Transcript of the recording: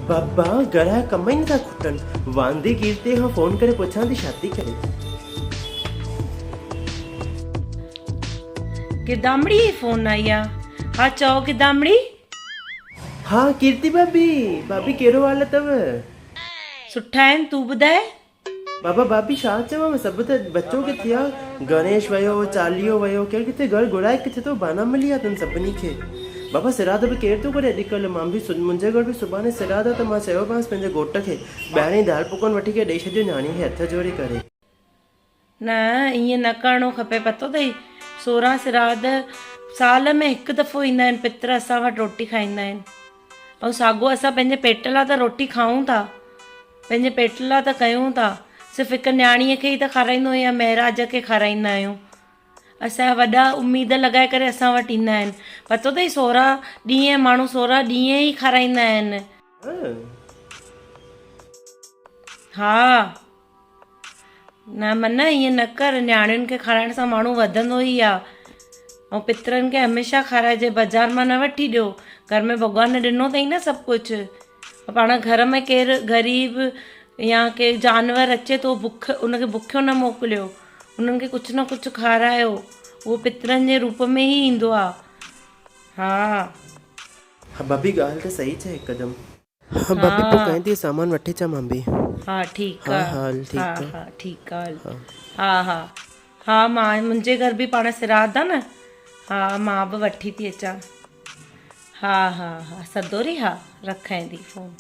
बाबा गड़ा कम ही नथा खुटन वांदी कीर्ति हाँ फोन करे पुछां थी शादी करे गिदामड़ी फोन आई आ। हाँ चओ गिदामड़ी। हाँ कीर्ति भाभी भाभी केरो हाल तव सुठा आहिनि तूं ॿुधाए। बाबा भाभी छा चवां सभु त बचो किथे आ गणेश वयो चालीहो वयो केरु किथे घर घुराए किथे तो बाना मिली आ तन सभिनी खे बाबा सिराद बि केरु थो करे अॼुकल्ह मां बि मुंहिंजे घर बि सुभाणे सिराद आहे त मां चयोमांसि पंहिंजे घोट खे ॿाहिरि दाल पकवान वठी करे ॾेई छॾियो न्याणी खे हथ जोड़े करे। न ईअं न करिणो खपे पतो अथई 16 सिराद साल में हिकु दफ़ो ईंदा आहिनि पितर असां वटि रोटी खाईंदा आहिनि ऐं साॻियो असां पंहिंजे पेट लाइ त रोटी खाऊं था पंहिंजे पेट लाइ त कयूं था सिर्फ़ु हिकु न्याणीअ खे ई त खाराईंदो या महिराज खे खाराईंदा आहियूं। असांजा वॾा उमेद लॻाए करे असां वटि ईंदा आहिनि पतो अथई 16 ॾींहं माण्हू 16 ॾींहं ई खाराईंदा आहिनि। हा न मन ईअं न कर न्याणियुनि खे खाराइण सां माण्हू वधंदो ई आहे ऐं पितरनि खे हमेशह खाराइजे बाज़ारि मां न वठी ॾियो घर में भॻवान ॾिनो अथई न सभु कुझु पाण घर में केरु ग़रीब या केरु जानवर अचे थो उनखे बुखियो न मोकिलियो उन्हनि खे कुझु न कुझु खारायो उहो पितरनि जे रूप में ई ईंदो आहे। हा हाँ भाभी ॻाल्हि त सही चए हिकदमि। हाँ भाभी पोइ कहीं थी सामान वठी अचां मां बि। हा ठीकु आहे। हाँ ठीकु हा आहे। हा ठीकु आहे। हा हा हा मां मुंहिंजे घर बि पाण सिराद आहे न हा मां बि वठी थी अचां। हा हा हा सदोरी हा रखां थी फ़ोन।